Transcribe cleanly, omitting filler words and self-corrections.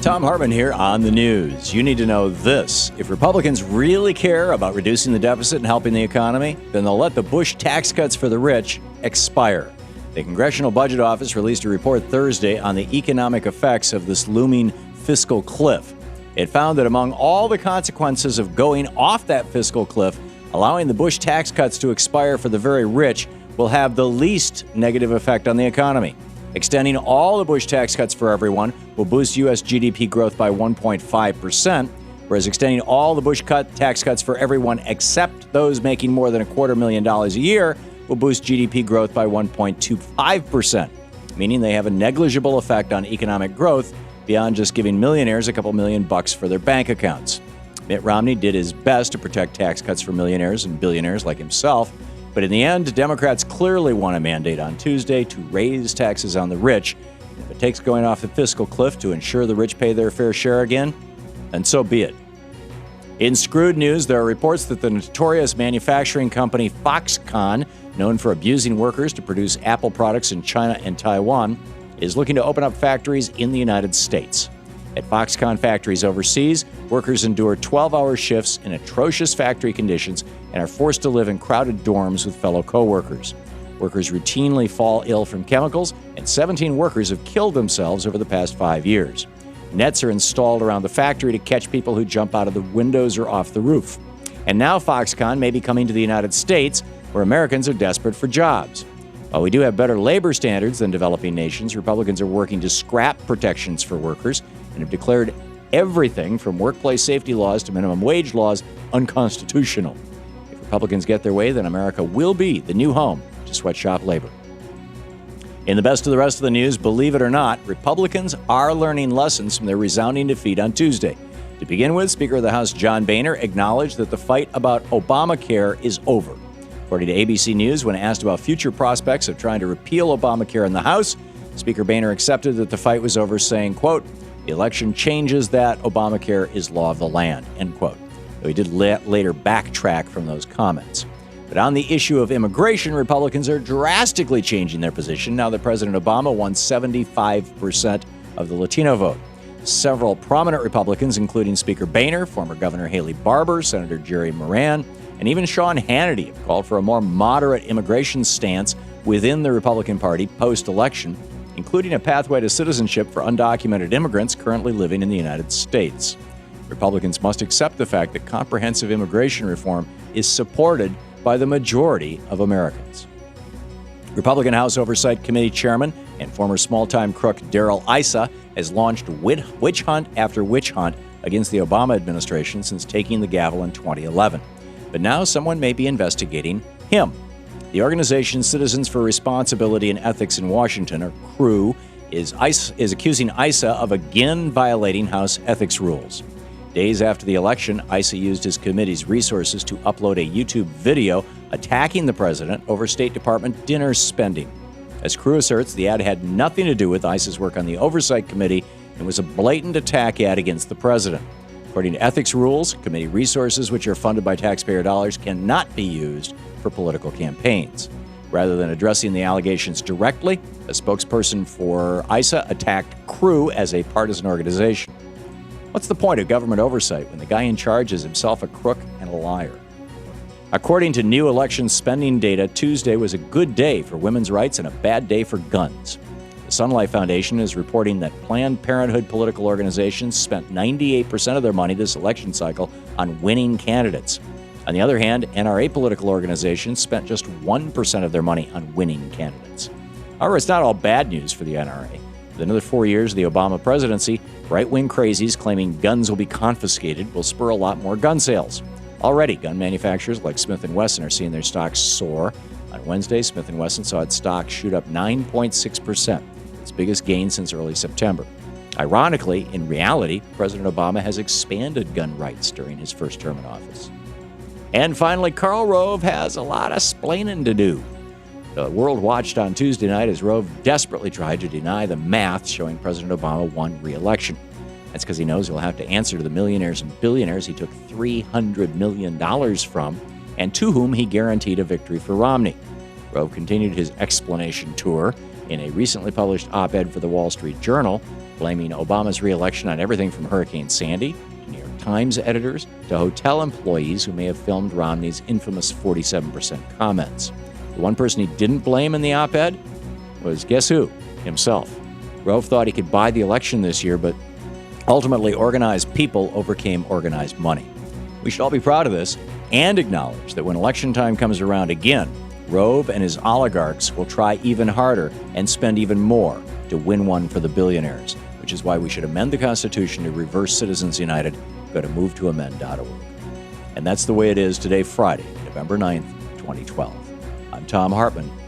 Thom Hartmann here on the news. You need to know this. If Republicans really care about reducing the deficit and helping the economy, then they'll let the Bush tax cuts for the rich expire. The Congressional Budget Office released a report Thursday on the economic effects of this looming fiscal cliff. It found that among all the consequences of going off that fiscal cliff, allowing the Bush tax cuts to expire for the very rich will have the least negative effect on the economy. Extending all the Bush tax cuts for everyone will boost U.S. GDP growth by 1.5%, whereas extending all the Bush tax cuts for everyone except those making more than $250,000 a year will boost GDP growth by 1.25%, meaning they have a negligible effect on economic growth beyond just giving millionaires a couple $1,000,000 for their bank accounts. Mitt Romney did his best to protect tax cuts for millionaires and billionaires like himself, but in the end, Democrats clearly want a mandate on Tuesday to raise taxes on the rich. If it takes going off the fiscal cliff to ensure the rich pay their fair share again, then so be it. In screwed news, there are reports that the notorious manufacturing company Foxconn, known for abusing workers to produce Apple products in China and Taiwan, is looking to open up factories in the United States. At Foxconn factories overseas, workers endure 12-hour shifts in atrocious factory conditions and are forced to live in crowded dorms with fellow co-workers. Workers routinely fall ill from chemicals, and 17 workers have killed themselves over the past 5 years. Nets are installed around the factory to catch people who jump out of the windows or off the roof. And now Foxconn may be coming to the United States, where Americans are desperate for jobs. While we do have better labor standards than developing nations, Republicans are working to scrap protections for workers and have declared everything from workplace safety laws to minimum wage laws unconstitutional. If Republicans get their way, then America will be the new home to sweatshop labor. In the best of the rest of the news, believe it or not, Republicans are learning lessons from their resounding defeat on Tuesday. To begin with, Speaker of the House John Boehner acknowledged that the fight about Obamacare is over. According to ABC News, when asked about future prospects of trying to repeal Obamacare in the House, Speaker Boehner accepted that the fight was over, saying, quote, "The election changes that. Obamacare is law of the land," end quote. Though he did later backtrack from those comments. But on the issue of immigration, Republicans are drastically changing their position now that President Obama won 75% of the Latino vote. Several prominent Republicans, including Speaker Boehner, former Governor Haley Barbour, Senator Jerry Moran, and even Sean Hannity, have called for a more moderate immigration stance within the Republican Party post-election, including a pathway to citizenship for undocumented immigrants currently living in the United States. Republicans must accept the fact that comprehensive immigration reform is supported by the majority of Americans. Republican House Oversight Committee Chairman and former small-time crook Darrell Issa has launched witch hunt after witch hunt against the Obama administration since taking the gavel in 2011. But now someone may be investigating him. The organization Citizens for Responsibility and Ethics in Washington, or CREW, is accusing Issa of again violating House ethics rules. Days after the election, Issa used his committee's resources to upload a YouTube video attacking the president over State Department dinner spending. As CREW asserts, the ad had nothing to do with Issa's work on the Oversight Committee and was a blatant attack ad against the president. According to ethics rules, committee resources, which are funded by taxpayer dollars, cannot be used for political campaigns. Rather than addressing the allegations directly, a spokesperson for Issa attacked CREW as a partisan organization. What's the point of government oversight when the guy in charge is himself a crook and a liar? According to new election spending data, Tuesday was a good day for women's rights and a bad day for guns. The Sunlight Foundation is reporting that Planned Parenthood political organizations spent 98% of their money this election cycle on winning candidates. On the other hand, NRA political organizations spent just 1% of their money on winning candidates. However, it's not all bad news for the NRA. With another 4 years of the Obama presidency, right-wing crazies claiming guns will be confiscated will spur a lot more gun sales. Already, gun manufacturers like Smith & Wesson are seeing their stocks soar. On Wednesday, Smith & Wesson saw its stock shoot up 9.6%, its biggest gain since early September. Ironically, in reality, President Obama has expanded gun rights during his first term in office. And finally, Karl Rove has a lot of splaining to do. The world watched on Tuesday night as Rove desperately tried to deny the math showing President Obama won re-election. That's because he knows he'll have to answer to the millionaires and billionaires he took $300 million from and to whom he guaranteed a victory for Romney. Rove continued his explanation tour, in a recently published op-ed for the Wall Street Journal, blaming Obama's re-election on everything from Hurricane Sandy to New York Times editors to hotel employees who may have filmed Romney's infamous 47% comments. The one person he didn't blame in the op-ed was, guess who? Himself. Rove thought he could buy the election this year, but ultimately organized people overcame organized money. We should all be proud of this and acknowledge that when election time comes around again, Rove and his oligarchs will try even harder and spend even more to win one for the billionaires, which is why we should amend the Constitution to reverse Citizens United. Go to movetoamend.org. And that's the way it is today, Friday, November 9th, 2012. I'm Thom Hartmann.